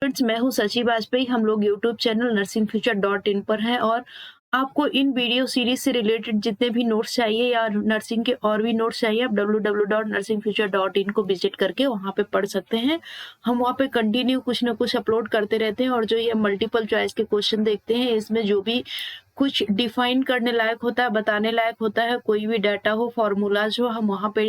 Friends, मैं हूँ सची वाजपेयी। हम लोग यूट्यूब चैनल nursingfuture.in पर हैं और आपको इन वीडियो सीरीज से रिलेटेड जितने भी नोट्स चाहिए या नर्सिंग के और भी नोट्स चाहिए, आप www.nursingfuture.in को विजिट करके वहाँ पे पढ़ सकते हैं। हम वहाँ पे कंटिन्यू कुछ ना कुछ अपलोड करते रहते हैं और जो ये मल्टीपल चॉइस के क्वेश्चन देखते हैं, इसमें जो भी कुछ डिफाइन करने लायक होता है, बताने लायक होता है, कोई भी डाटा हो, फॉर्मूलाज हो, हम वहाँ पे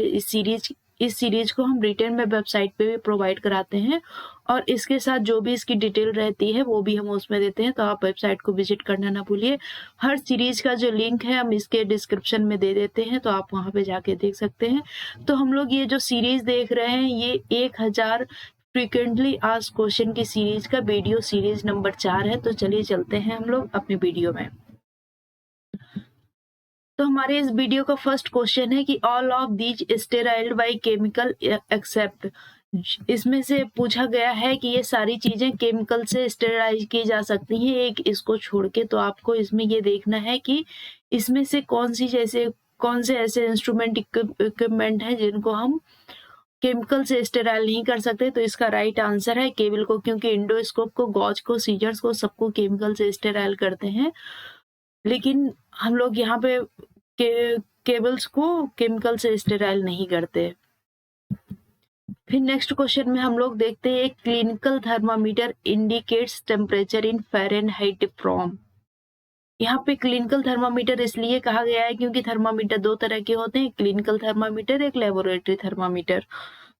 इस सीरीज को हम रिटर्न में वेबसाइट पे भी प्रोवाइड कराते हैं और इसके साथ जो भी इसकी डिटेल रहती है वो भी हम उसमें देते हैं, तो आप वेबसाइट को विजिट करना ना भूलिए। हर सीरीज का जो लिंक है हम इसके डिस्क्रिप्शन में दे देते हैं, तो आप वहाँ पे जाके देख सकते हैं। तो हम लोग ये जो सीरीज देख रहे हैं ये 1000 फ्रीक्वेंटली आस्क्ड क्वेश्चन की सीरीज का वीडियो सीरीज नंबर 4 है। तो चलिए चलते हैं हम लोग अपनी वीडियो में। तो हमारे इस वीडियो का फर्स्ट क्वेश्चन है कि all of these sterilised by chemical except. इसमें से पूछा गया है कि ये सारी चीजें केमिकल से स्टेराइज की जा सकती हैं, एक इसको छोड़ के। तो आपको इसमें ये देखना है कि इसमें से कौन से ऐसे इंस्ट्रूमेंट इक्विपमेंट हैं जिनको हम केमिकल से स्टेराइल नहीं कर सकते। तो इसका राइट आंसर है केबल को, क्योंकि इंडोस्कोप को, गॉज को, सीजर्स को, सबको केमिकल से स्टेराइल करते हैं, लेकिन हम लोग यहाँ पे केबल्स को केमिकल से स्टेराइल नहीं करते। फिर नेक्स्ट क्वेश्चन में हम लोग देखते हैं एक clinical thermometer indicates temperature in Fahrenheit from. यहाँ पे क्लिनिकल थर्मामीटर इसलिए कहा गया है क्योंकि थर्मामीटर दो तरह के होते हैं, क्लिनिकल थर्मामीटर, एक लेबोरेटरी थर्मामीटर।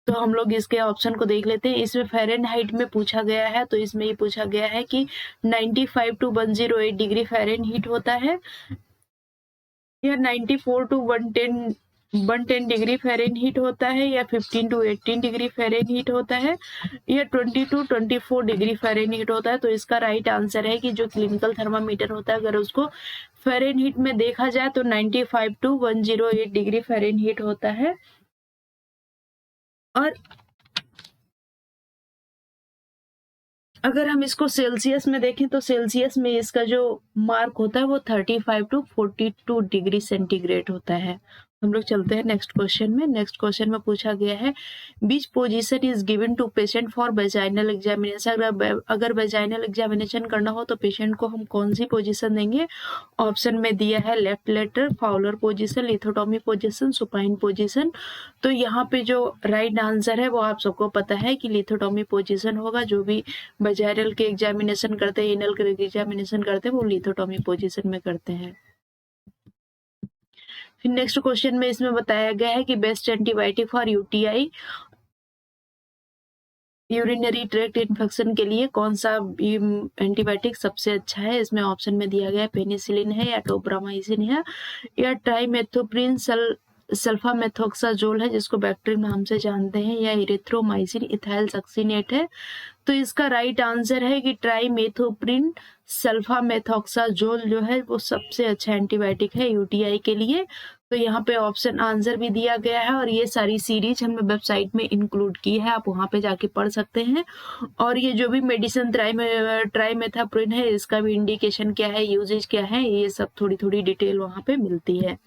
तो हम लोग इसके ऑप्शन को देख लेते हैं। इसमें फ़ारेनहाइट में पूछा गया है, तो इसमें ये पूछा गया है कि 95 to 108 डिग्री फ़ारेनहाइट होता है या 94 to 110 डिग्री फ़ारेनहाइट होता है या 15 to 18 डिग्री फ़ारेनहाइट होता है या 20 to 24 डिग्री फ़ारेनहाइट होता है। तो इसका राइट आंसर है कि जो क्लिनिकल थर्मामीटर होता है, अगर उसको फ़ारेनहाइट में देखा जाए तो 95 to 108 डिग्री फ़ारेनहाइट होता है। और अगर हम इसको सेल्सियस में देखें तो सेल्सियस में इसका जो मार्क होता है वो 35 to 42 डिग्री सेंटीग्रेड होता है। हम लोग चलते हैं नेक्स्ट क्वेश्चन में। नेक्स्ट क्वेश्चन में पूछा गया है which position is given to patient for vaginal examination. अगर वेजाइनल एग्जामिनेशन करना हो तो पेशेंट को हम कौन सी पोजीशन देंगे? ऑप्शन में दिया है left lateral, Fowler position, lithotomy position, supine position. तो यहाँ पे जो राइट आंसर है वो आप सबको पता है कि लिथोटॉमी पोजीशन होगा। जो भी वेजाइनल के एग्जामिनेशन करते हैं, एनल के एग्जामिनेशन करते हैं, वो लिथोटॉमी पोजीशन में करते हैं। फिर नेक्स्ट क्वेश्चन में इसमें बताया गया है कि best antibiotic for UTI, urinary tract infection के लिए कौन सा एंटीबायोटिक सबसे अच्छा है? इसमें ऑप्शन में दिया गया है पेनिसिलिन है या टोब्रामाइसिन है या ट्राइमेथोप्रिन सल्फामेथोक्साजोल है, जिसको बैक्टीरियल नाम से जानते हैं, या इरिथ्रोमाइसिन इथाइल सक्सिनेट है। तो इसका राइट आंसर है कि ट्राइमेथोप्रिन सल्फामेथोक्साजोल जो है वो सबसे अच्छा एंटीबायोटिक है यूटीआई के लिए। तो यहाँ पे ऑप्शन आंसर भी दिया गया है और ये सारी सीरीज हमने वेबसाइट में इंक्लूड की है, आप वहाँ पे जाके पढ़ सकते हैं। और ये जो भी मेडिसिन ट्राइमेथाप्रिन है, इसका भी इंडिकेशन क्या है, यूजेज क्या है, ये सब थोड़ी थोड़ी डिटेल वहाँ पे मिलती है।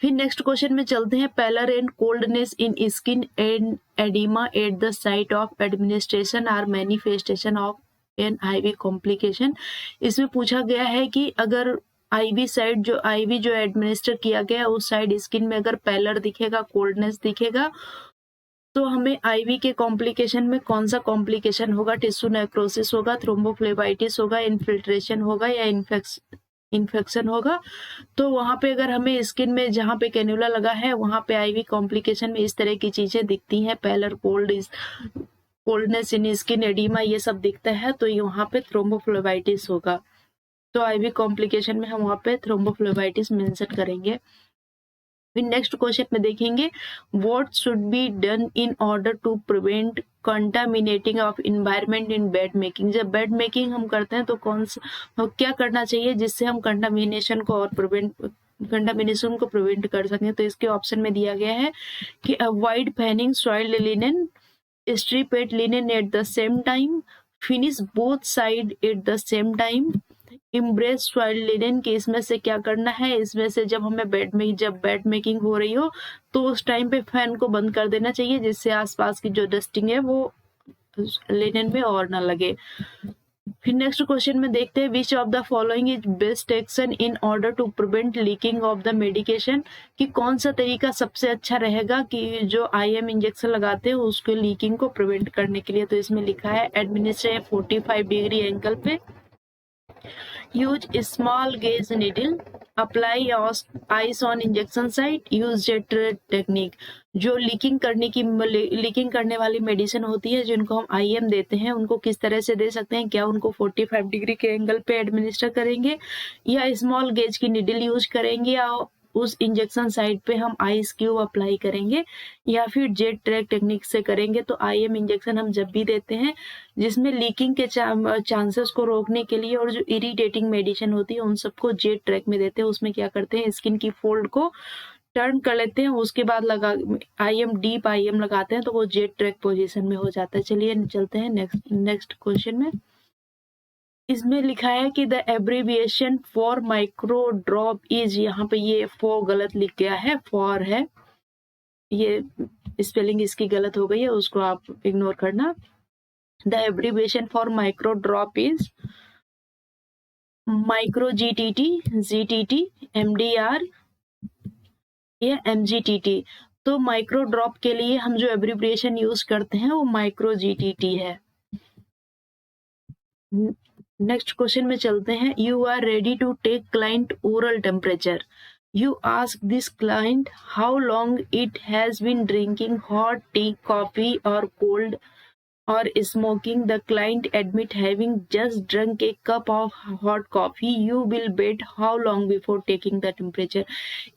फिर नेक्स्ट क्वेश्चन में चलते हैं। Pallor and coldness in skin and oedema at the site of administration are manifestation of an IV complication. इसमें पूछा गया है कि अगर आईवी जो एडमिनिस्टर किया गया उस साइड स्किन में अगर पैलर दिखेगा, कोल्डनेस दिखेगा, तो हमें आईवी के कॉम्प्लिकेशन में कौन सा कॉम्प्लिकेशन होगा? टिश्यू नेक्रोसिस होगा, थ्रोम्बोफ्लेबाइटिस होगा, इन्फिल्ट्रेशन होगा या इन्फेक्शन होगा। तो वहाँ पे अगर हमें स्किन में जहाँ पे कैन्युला लगा है वहाँ पे आईवी कॉम्प्लिकेशन में इस तरह की चीजें दिखती हैं, parallel, coldness in skin, oedema, ये सब दिखता है, तो वहाँ पे थ्रोम्बोफ्लेबाइटिस होगा। तो आईवी कॉम्प्लिकेशन में हम वहाँ पे थ्रोम्बोफ्लेबाइटिस मेंशन करेंगे। फिर नेक्स्ट क्वेश्चन में देखेंगे what should be done in order to prevent contaminating of environment in bed making. जब बेड मेकिंग हम करते हैं तो क्या करना चाहिए जिससे हम कंटामिनेशन को प्रिवेंट कर सकें? तो इसके ऑप्शन में दिया गया है कि avoid fanning soiled linen, strip at linen at the same time, finish both side at the same time, embrace soil linen. के इसमें से क्या करना है? इसमें से जब हमें जब बेड मेकिंग हो रही हो तो उस टाइम पे फैन को बंद कर देना चाहिए, जिससे आसपास की जो डस्टिंग है वो लिनन में और ना लगे। फिर नेक्स्ट क्वेश्चन में देखते हैं, which of the following is best action in order to prevent leaking of the medication, कि कौन सा तरीका सबसे अच्छा रहेगा कि जो IM इंजेक्शन लगाते हैं उसको लीकिंग को प्रिवेंट करने के लिए। तो इसमें लिखा है एडमिनिस्ट्रेट 45 डिग्री एंगल पे, use small gauge needle, apply ice on injection site, use jet technique. जो लीकिंग करने वाली मेडिसिन होती है जिनको हम IM देते हैं उनको किस तरह से दे सकते हैं, क्या उनको 45 डिग्री के एंगल पे एडमिनिस्टर करेंगे या स्मॉल गेज की निडल यूज करेंगे या उस इंजेक्शन साइट पे हम आइस क्यूब अप्लाई करेंगे या फिर जेट ट्रैक टेक्निक से करेंगे। तो IM इंजेक्शन हम जब भी देते हैं जिसमें लीकिंग के चांसेस को रोकने के लिए और जो इरिटेटिंग मेडिसिन होती है उन सबको जेट ट्रैक में देते हैं। उसमें क्या करते हैं, स्किन की फोल्ड को टर्न कर लेते हैं, उसके बाद डीप IM लगाते हैं तो वो जेट ट्रैक पोजीशन में हो जाता है। चलिए चलते हैं नेक्स्ट क्वेश्चन में। इसमें लिखा है कि the abbreviation for micro drop is, यहाँ पे ये फॉर गलत लिख गया है, फॉर है, ये स्पेलिंग इसकी गलत हो गई है, उसको आप इग्नोर करना। The abbreviation for micro drop is micro GTT, MDR या MGTT। तो माइक्रो ड्रॉप के लिए हम जो एब्रीविएशन यूज करते हैं वो माइक्रो GTT है। नेक्स्ट क्वेश्चन में चलते हैं, you are ready to take client oral temperature, you ask this client how long it has been drinking hot tea, coffee और cold or smoking. The client admit having just drunk a cup of hot coffee. You will bet how long before taking the temperature.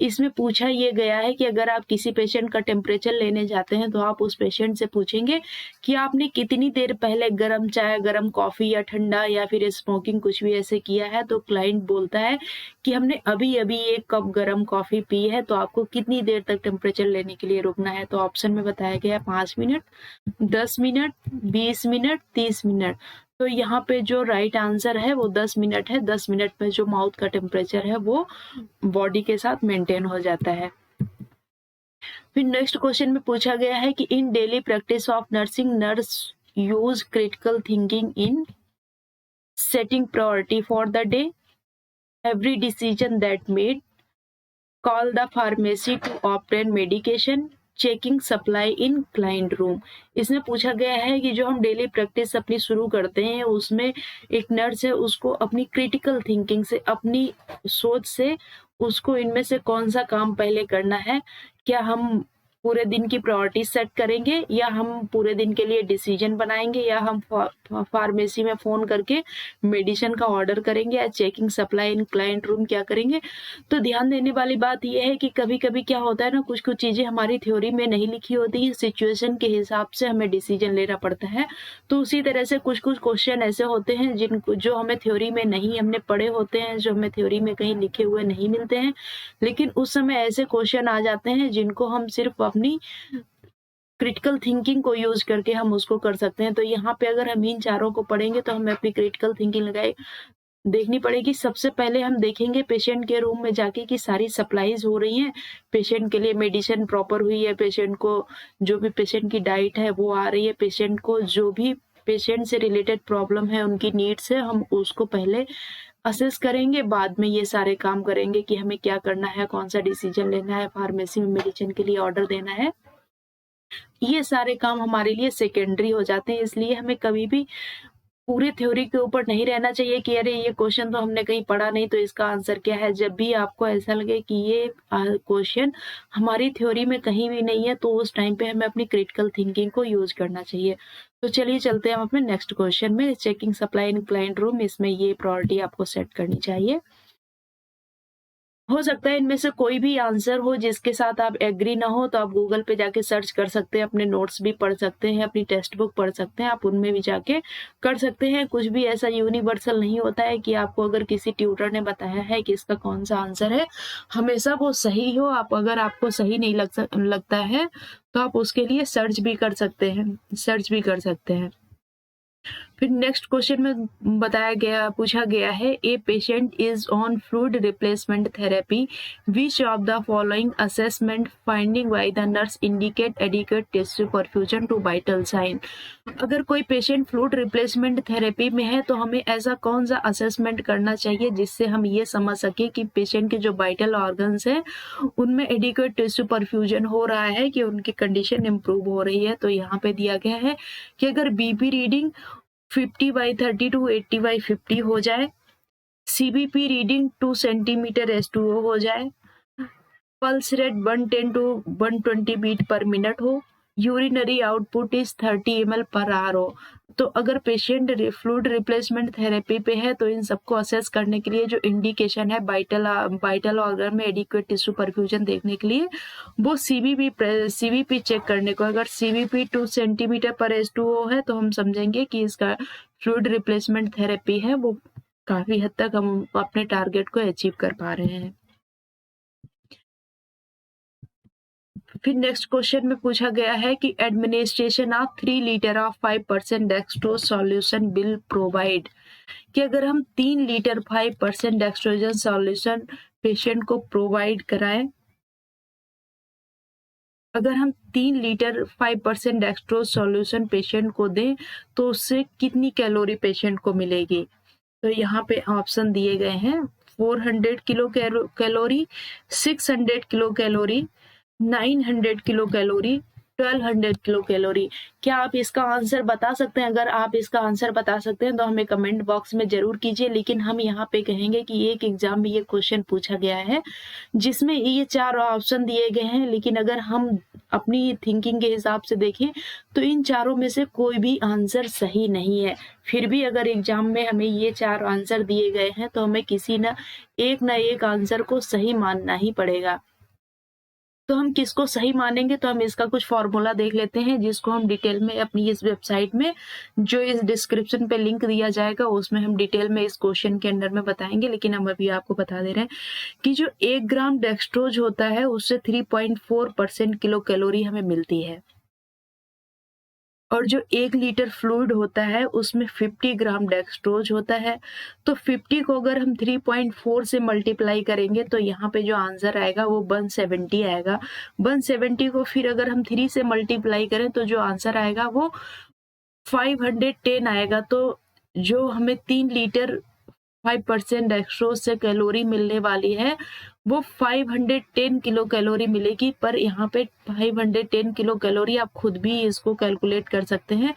इसमें पूछा ये गया है कि अगर आप किसी पेशेंट का टेम्परेचर लेने जाते हैं तो आप उस पेशेंट से पूछेंगे कि आपने कितनी देर पहले गर्म चाय, गर्म कॉफी या ठंडा या फिर स्मोकिंग कुछ भी ऐसे किया है। तो क्लाइंट बोलता है कि हमने अभी अभी एक कप गर्म कॉफी पी है, तो आपको कितनी देर तक टेम्परेचर लेने के लिए रुकना है। तो ऑप्शन में बताया गया है 5 मिनट, 10 मिनट, 20 मिनट, 30 मिनट। तो यहाँ पे जो राइट आंसर है वो 10 मिनट है। 10 मिनट में जो माउथ का टेम्परेचर है वो बॉडी के साथ मेंटेन हो जाता है। फिर नेक्स्ट क्वेश्चन में पूछा गया है कि in daily practice of nursing, nurse use critical thinking in setting priority for the day, every decision that made, call the pharmacy to obtain medication, checking supply in client room. इसमें पूछा गया है कि जो हम डेली प्रैक्टिस अपनी शुरू करते हैं उसमें एक नर्स है, उसको अपनी क्रिटिकल थिंकिंग से, अपनी सोच से उसको इनमें से कौन सा काम पहले करना है। क्या हम पूरे दिन की प्रायोरिटी सेट करेंगे या हम पूरे दिन के लिए डिसीजन बनाएंगे या हम फार्मेसी में फोन करके मेडिसिन का ऑर्डर करेंगे या checking supply in client room क्या करेंगे। तो ध्यान देने वाली बात यह है कि कभी कभी क्या होता है ना, कुछ कुछ चीजें हमारी थ्योरी में नहीं लिखी होती है, सिचुएशन के हिसाब से हमें डिसीजन लेना पड़ता है। तो उसी तरह से कुछ कुछ क्वेश्चन ऐसे होते हैं जिनको जो हमें थ्योरी में नहीं हमने पढ़े होते हैं, जो हमें थ्योरी में कहीं लिखे हुए नहीं मिलते हैं, लेकिन उस समय ऐसे क्वेश्चन आ जाते हैं जिनको हम सिर्फ अपनी क्रिटिकल थिंकिंग को यूज करके हम उसको कर सकते हैं। तो यहाँ पे अगर हम इन चारों को पढ़ेंगे तो हमें अपनी क्रिटिकल थिंकिंग लगाए देखनी पड़ेगी। सबसे पहले हम देखेंगे पेशेंट के रूम में जाके कि सारी सप्लाईज हो रही हैं, पेशेंट के लिए मेडिसिन प्रॉपर हुई है, पेशेंट को जो भी पेशेंट की डाइट है वो आ रही है, पेशेंट को जो भी पेशेंट से रिलेटेड प्रॉब्लम है उनकी नीड्स है, हम उसको पहले असेस करेंगे, बाद में ये सारे काम करेंगे कि हमें क्या करना है, कौन सा डिसीजन लेना है, फार्मेसी में मेडिसिन के लिए ऑर्डर देना है। ये सारे काम हमारे लिए सेकेंडरी हो जाते हैं। इसलिए हमें कभी भी पूरी थ्योरी के ऊपर नहीं रहना चाहिए कि अरे ये क्वेश्चन तो हमने कहीं पढ़ा नहीं तो इसका आंसर क्या है। जब भी आपको ऐसा लगे कि ये क्वेश्चन हमारी थ्योरी में कहीं भी नहीं है तो उस टाइम पे हमें अपनी क्रिटिकल थिंकिंग को यूज करना चाहिए। तो चलिए चलते हैं हम अपने नेक्स्ट क्वेश्चन में, checking supply in client room. इसमें ये प्रायोरिटी आपको सेट करनी चाहिए। हो सकता है इनमें से कोई भी आंसर हो जिसके साथ आप एग्री ना हो, तो आप गूगल पे जाके सर्च कर सकते हैं, अपने नोट्स भी पढ़ सकते हैं, अपनी टेक्स्ट बुक पढ़ सकते हैं, आप उनमें भी जाके कर सकते हैं। कुछ भी ऐसा यूनिवर्सल नहीं होता है कि आपको अगर किसी ट्यूटर ने बताया है कि इसका कौन सा आंसर है हमेशा वो सही हो। आप अगर आपको सही नहीं लगता है तो आप उसके लिए सर्च भी कर सकते हैं। फिर नेक्स्ट क्वेश्चन में पूछा गया है, a patient is on fluid replacement therapy, which of the following assessment finding by the nurse indicate adequate tissue perfusion to vital sign. अगर कोई पेशेंट फ्लूइड रिप्लेसमेंट थेरेपी में है तो हमें ऐसा कौन सा असेसमेंट करना चाहिए जिससे हम ये समझ सके कि पेशेंट के जो वाइटल ऑर्गन्स हैं उनमें एडिक्वेट टिश्यू परफ्यूजन हो रहा है, कि उनकी कंडीशन इम्प्रूव हो रही है। तो यहाँ पे दिया गया है कि अगर बीपी रीडिंग 50/30 टू 80/50 हो जाए, सीबीपी रीडिंग 2 सेंटीमीटर S2O हो जाए, pulse rate 110 to 120 beat per minute हो, urinary output is 30 ml per hour हो। तो अगर पेशेंट फ्लूइड रिप्लेसमेंट थेरेपी पे है तो इन सबको असेस करने के लिए जो इंडिकेशन है वाइटल ऑर्गन में एडिक्वेट टिश्यू परफ्यूजन देखने के लिए, वो सीबीपी चेक करने को। अगर सीबीपी 2 सेंटीमीटर पर S2O है तो हम समझेंगे कि इसका फ्लूइड रिप्लेसमेंट थेरेपी है वो काफी हद तक हम अपने टारगेट को अचीव कर पा रहे हैं। फिर नेक्स्ट क्वेश्चन में पूछा गया है कि administration of 3 litre of 5% dextrose solution will provide, कि अगर हम 3 लीटर 5% डेक्सट्रोजन सॉल्यूशन पेशेंट को प्रोवाइड कराएं, अगर हम 3 लीटर 5% डेक्सट्रोज सॉल्यूशन पेशेंट को दें तो उससे कितनी कैलोरी पेशेंट को मिलेगी। तो यहाँ पे ऑप्शन दिए गए हैं, 400 kilo calorie, 600 kilo calorie, 900 kilo calorie, 1200 kilo calorie. क्या आप इसका आंसर बता सकते हैं? अगर आप इसका आंसर बता सकते हैं तो हमें कमेंट बॉक्स में जरूर कीजिए। लेकिन हम यहाँ पे कहेंगे कि एक एग्जाम में ये क्वेश्चन पूछा गया है जिसमें ये 4 ऑप्शन दिए गए हैं, लेकिन अगर हम अपनी थिंकिंग के हिसाब से देखें तो इन चारों में से कोई भी आंसर सही नहीं है। फिर भी अगर एग्जाम में हमें ये 4 आंसर दिए गए हैं तो हमें किसी न एक आंसर को सही मानना ही पड़ेगा। तो हम किसको सही मानेंगे, तो हम इसका कुछ फॉर्मूला देख लेते हैं जिसको हम डिटेल में अपनी इस वेबसाइट में, जो इस डिस्क्रिप्शन पे लिंक दिया जाएगा, उसमें हम डिटेल में इस क्वेश्चन के अंदर में बताएंगे। लेकिन हम अभी आपको बता दे रहे हैं कि जो 1 ग्राम डेक्सट्रोज होता है उससे 3.4% किलो कैलोरी हमें मिलती है, और जो 1 लीटर फ्लूइड होता है उसमें 50 ग्राम डेक्सट्रोज होता है। तो 50 को अगर हम 3.4 से मल्टीप्लाई करेंगे तो यहाँ पे जो आंसर आएगा वो 170 आएगा। 170 को फिर अगर हम 3 से मल्टीप्लाई करें तो जो आंसर आएगा वो 510 आएगा। तो जो हमें 3 लीटर 5% डेक्सट्रोज से कैलोरी मिलने वाली है वो 510 किलो कैलोरी मिलेगी। पर यहाँ पे 510 किलो कैलोरी आप खुद भी इसको कैलकुलेट कर सकते हैं।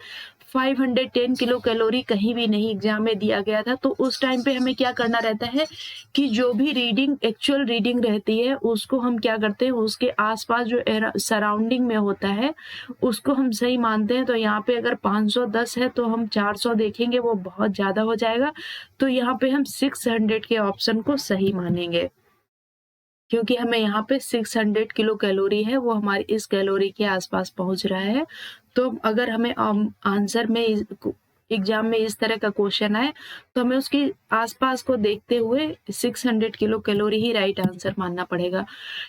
510 किलो कैलोरी कहीं भी नहीं एग्जाम में दिया गया था। तो उस टाइम पे हमें क्या करना रहता है कि जो भी रीडिंग एक्चुअल रीडिंग रहती है उसको हम क्या करते हैं, उसके आसपास जो सराउंडिंग में होता है उसको हम सही मानते हैं। तो यहाँ पे अगर 510 है तो हम 400 देखेंगे, वो बहुत ज्यादा हो जाएगा। तो यहाँ पे हम 600 के ऑप्शन को सही मानेंगे, क्योंकि हमें यहाँ पे 600 किलो कैलोरी है वो हमारी इस कैलोरी के आसपास पहुंच रहा है। तो अगर हमें आंसर में एग्जाम में इस तरह का क्वेश्चन आए तो हमें उसके आसपास को देखते हुए 600 किलो कैलोरी ही राइट आंसर मानना पड़ेगा।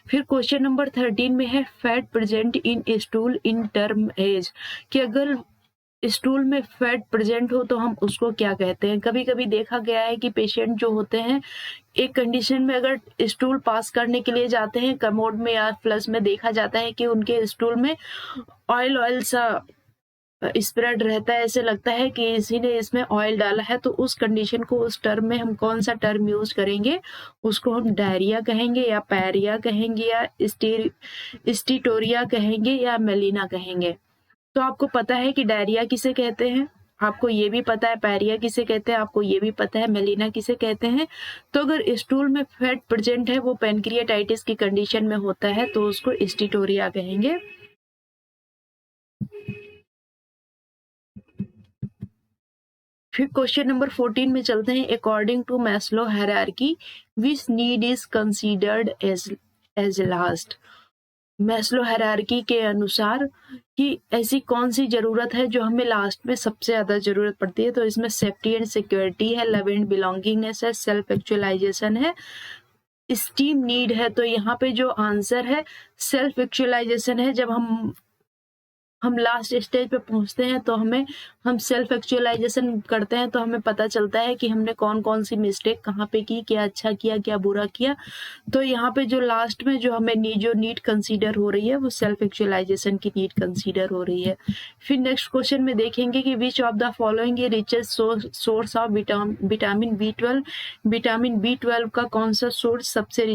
फिर क्वेश्चन नंबर 13 में है, fat present in stool in term as, कि अगर स्टूल में फैट प्रेजेंट हो तो हम उसको क्या कहते हैं। कभी कभी देखा गया है कि पेशेंट जो होते हैं एक कंडीशन में अगर स्टूल पास करने के लिए जाते हैं कमोड में या फ्लश में, देखा जाता है कि उनके स्टूल में ऑयल सा स्प्रेड रहता है, ऐसे लगता है कि इसी ने इसमें ऑयल डाला है। तो उस कंडीशन को, उस टर्म में हम कौन सा टर्म यूज करेंगे, उसको हम डायरिया कहेंगे या पैरिया कहेंगे या स्टीटोरिया कहेंगे या मेलिना कहेंगे। तो आपको पता है कि डायरिया किसे कहते हैं, आपको ये भी पता है पैरिया किसे कहते हैं, आपको ये भी पता है मेलिना किसे कहते हैं। तो अगर स्टूल में फैट प्रेजेंट है, वो पैनक्रियाटाइटिस की कंडीशन में होता है, तो उसको स्टीटोरिया कहेंगे। फिर क्वेश्चन नंबर 14 में चलते हैं। According to Maslow hierarchy which need is considered as last. Maslow hierarchy के अनुसार कि ऐसी कौन सी जरूरत है जो हमें लास्ट में सबसे ज्यादा जरूरत पड़ती है। तो इसमें सेफ्टी एंड सिक्योरिटी है, लव एंड बिलोंगिंगनेस है, सेल्फ एक्चुअलाइजेशन है, स्टीम नीड है। तो यहाँ पे जो आंसर है सेल्फ एक्चुअलाइजेशन है। जब हम लास्ट स्टेज पे पहुंचते हैं तो हम सेल्फ एक्चुअलाइजेशन करते हैं तो हमें पता चलता है कि हमने कौन कौन सी मिस्टेक कहाँ पे की, क्या अच्छा किया क्या बुरा किया। तो यहाँ पे जो लास्ट में जो हमें जो नीड कंसीडर हो रही है वो सेल्फ एक्चुअलाइजेशन की नीड कंसीडर हो रही है। फिर नेक्स्ट क्वेश्चन में देखेंगे कि which of the following A richest source of vitamin B12। Vitamin B12 का कौन सा सोर्स सबसे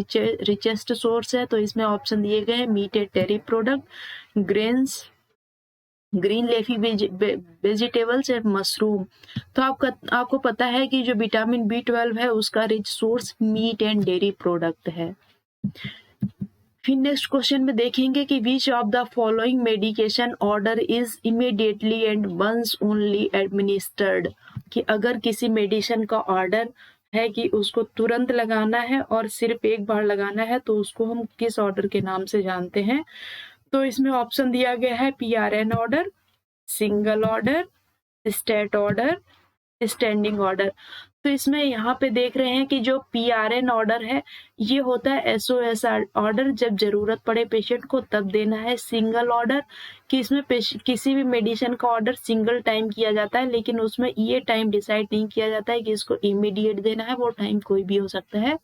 रिचेस्ट सोर्स है? तो इसमें ऑप्शन दिए गए हैं meat and dairy product, grains, green leafy vegetables and mushroom. तो आपको पता है कि जो विटामिन B12 है उसका rich source meat and dairy product है। फिर नेक्स्ट क्वेश्चन में देखेंगे कि which of the following medication order is immediately and once only administered. कि अगर किसी मेडिसिन का ऑर्डर है कि उसको तुरंत लगाना है और सिर्फ एक बार लगाना है तो उसको हम किस ऑर्डर के नाम से जानते हैं? तो इसमें ऑप्शन दिया गया है PRN order, single order, state order, standing order. तो इसमें यहाँ पे देख रहे हैं कि जो PRN ऑर्डर है ये होता है SOS ऑर्डर, जब जरूरत पड़े पेशेंट को तब देना है। सिंगल ऑर्डर कि इसमें किसी भी मेडिसिन का ऑर्डर सिंगल टाइम किया जाता है, लेकिन उसमें ये टाइम डिसाइड नहीं किया जाता है कि इसको इमीडिएट देना है, वो टाइम कोई भी हो सकता है।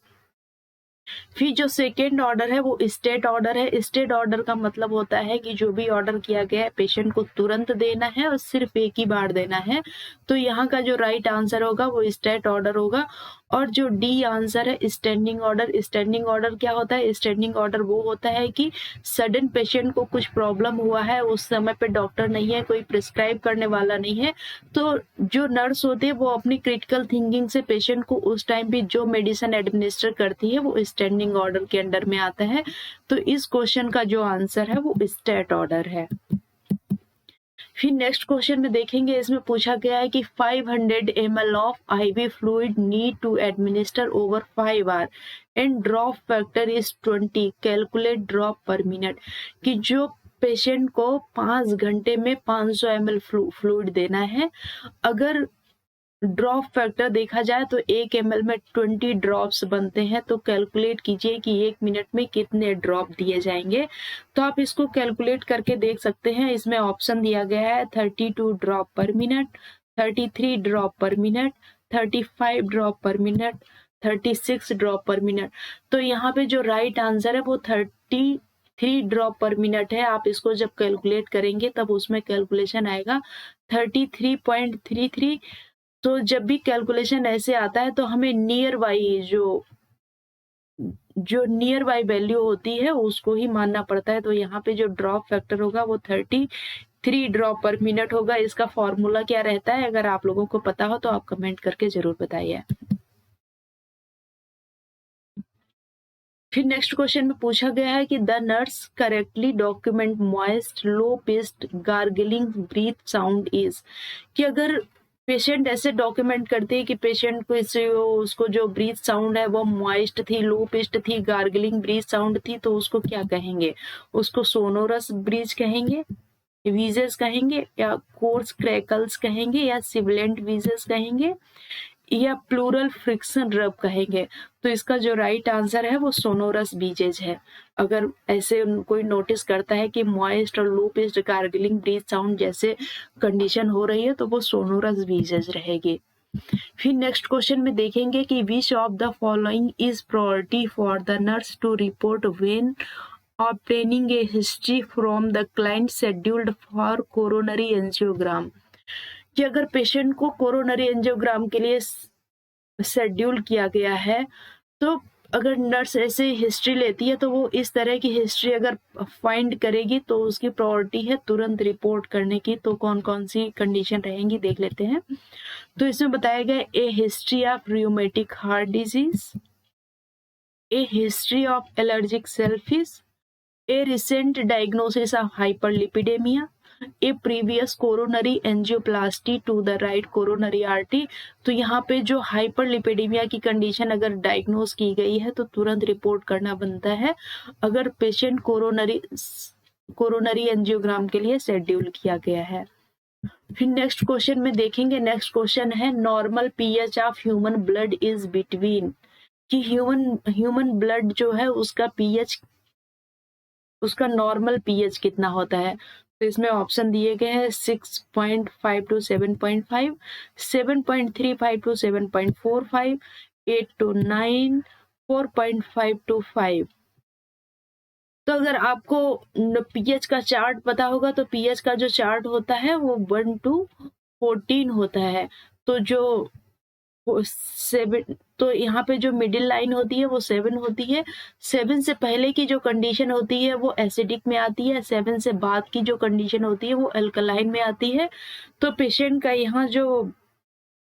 फिर जो सेकेंड ऑर्डर है वो स्टेट ऑर्डर है। स्टेट ऑर्डर का मतलब होता है कि जो भी ऑर्डर किया गया है पेशेंट को तुरंत देना है और सिर्फ एक ही बार देना है। तो यहाँ का जो राइट आंसर होगा वो स्टेट ऑर्डर होगा। और जो डी आंसर है स्टैंडिंग ऑर्डर। स्टैंडिंग ऑर्डर क्या होता है? स्टैंडिंग ऑर्डर वो होता है कि सडन पेशेंट को कुछ प्रॉब्लम हुआ है, उस समय पे डॉक्टर नहीं है, कोई प्रिस्क्राइब करने वाला नहीं है, तो जो नर्स होती है वो अपनी क्रिटिकल थिंकिंग से पेशेंट को उस टाइम पे जो मेडिसिन एडमिनिस्टर करती है वो स्टैंडिंग ऑर्डर के अंडर में आता है। तो इस क्वेश्चन का जो आंसर है वो स्टेट ऑर्डर है। फिर नेक्स्ट क्वेश्चन में देखेंगे, इसमें पूछा गया है कि 500 ml of IV fluid need to administer over 5 hour and drop factor is 20, calculate drop per minute. कि जो पेशेंट को 5 घंटे में 500 ml फ्लूइड देना है, अगर ड्रॉप फैक्टर देखा जाए तो 1 ml में 20 ड्रॉप्स बनते हैं, तो कैलकुलेट कीजिए कि 1 मिनट में कितने ड्रॉप दिए जाएंगे। तो आप इसको कैलकुलेट करके देख सकते हैं। इसमें ऑप्शन दिया गया है 32 drop per minute, 33 drop per minute, 35 drop per minute, 36 drop per minute. तो यहाँ पे जो राइट आंसर है वो 33 ड्रॉप पर मिनट है। आप इसको जब कैलकुलेट करेंगे तब उसमें कैलकुलेशन आएगा 33.33। तो जब भी कैलकुलेशन ऐसे आता है तो हमें नियर बाई जो नियर बाई वैल्यू होती है उसको ही मानना पड़ता है। तो यहाँ पे जो ड्रॉप फैक्टर होगा वो 33 ड्रॉप पर मिनट होगा। इसका फॉर्मूला क्या रहता है? अगर आप लोगों को पता हो तो आप कमेंट करके जरूर बताइए। फिर नेक्स्ट क्वेश्चन में पूछा गया है कि the nurse correctly document moist low pitched gargling breath sound is. कि अगर पेशेंट ऐसे डॉक्यूमेंट करते हैं कि पेशेंट को उसको जो ब्रीथ साउंड है वो मॉइस्ट थी, लो पिच्ड थी, गार्गलिंग ब्रीथ साउंड थी, तो उसको क्या कहेंगे? उसको सोनोरस ब्रीज कहेंगे, वीजेस कहेंगे, या कोर्स क्रैकल्स कहेंगे, या सिबिलेंट वीजेस कहेंगे, या प्लूरल फ्रिक्शन रब कहेंगे। तो इसका जो राइट आंसर है वो सोनोरस बीजेज है। अगर ऐसे कोई नोटिस करता है कि मॉइस्ट और लो पिच्ड गार्गलिंग ब्रीथ साउंड जैसे कंडीशन हो रही है तो वो सोनोरस बीजेज रहेगी। फिर नेक्स्ट क्वेश्चन में देखेंगे कि which of the following is priority for the nurse to report when obtaining a history from the client scheduled for coronary angiogram। कि अगर पेशेंट को कोरोनरी एंजियोग्राम के लिए शेड्यूल किया गया है तो अगर नर्स ऐसे हिस्ट्री लेती है तो वो इस तरह की हिस्ट्री अगर फाइंड करेगी तो उसकी प्रायोरिटी है तुरंत रिपोर्ट करने की। तो कौन कौन सी कंडीशन रहेंगी देख लेते हैं। तो इसमें बताया गया a history of rheumatic heart disease, a history of allergic सेल्फिस, a recent diagnosis of hyperlipidaemia, a previous coronary angioplasty to the right coronary artery. तो यहाँ पे जो हाइपरलिपिडेमिया की कंडीशन अगर डायग्नोस की गई है तो तुरंत रिपोर्ट करना बनता है अगर पेशेंट कोरोनरी एंजियोग्राम के लिए शेड्यूल किया गया है। फिर नेक्स्ट क्वेश्चन में देखेंगे, नेक्स्ट क्वेश्चन है normal pH of human blood is between. कि ह्यूमन ब्लड जो है उसका पीएच, उसका नॉर्मल पीएच कितना होता है? तो इसमें ऑप्शन दिए गए हैं 6.5 to 7.5, 7.35 to 7.45, 8 to 9, 4.5 to 5। तो अगर आपको पीएच का चार्ट पता होगा तो पीएच का जो चार्ट होता है वो 1 to 14 होता है। तो जो वो 7, तो यहाँ पे जो मिडिल लाइन होती है वो 7 होती है। 7 से पहले की जो कंडीशन होती है वो एसिडिक में आती है, 7 से बाद की जो कंडीशन होती है वो अल्कलाइन में आती है। तो पेशेंट का यहाँ जो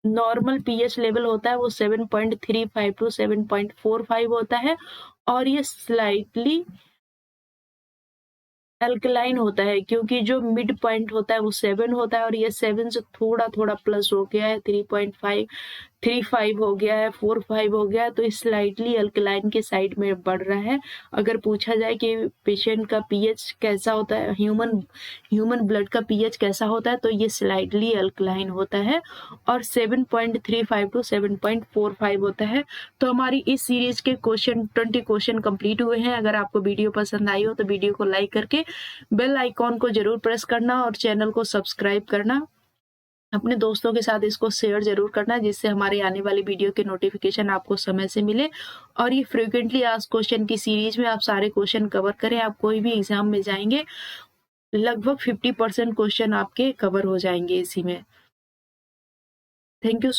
नॉर्मल पीएच लेवल होता है वो 7.35 टू 7.45 होता है, और ये स्लाइटली अल्कलाइन होता है क्योंकि जो मिड पॉइंट होता है वो 7 होता है, और ये 7 से थोड़ा थोड़ा प्लस हो गया है, 3.35 हो गया है, 4.5 हो गया है, तो स्लाइटली अल्कलाइन के साइड में बढ़ रहा है। अगर पूछा जाए कि पेशेंट का पीएच कैसा होता है, ह्यूमन ब्लड का पीएच कैसा होता है, तो ये स्लाइटली अल्कलाइन होता है और 7.35 टू 7.45 होता है। तो हमारी इस सीरीज के 20 क्वेश्चन कंप्लीट हुए हैं। अगर आपको वीडियो पसंद आई हो तो वीडियो को लाइक करके बेल आइकॉन को जरूर प्रेस करना और चैनल को सब्सक्राइब करना। अपने दोस्तों के साथ इसको शेयर जरूर करना जिससे हमारे आने वाली वीडियो के नोटिफिकेशन आपको समय से मिले। और ये फ्रीक्वेंटली आस्क्ड क्वेश्चन की सीरीज में आप सारे क्वेश्चन कवर करें। आप कोई भी एग्जाम में जाएंगे लगभग 50% क्वेश्चन आपके कवर हो जाएंगे इसी में। Thank you.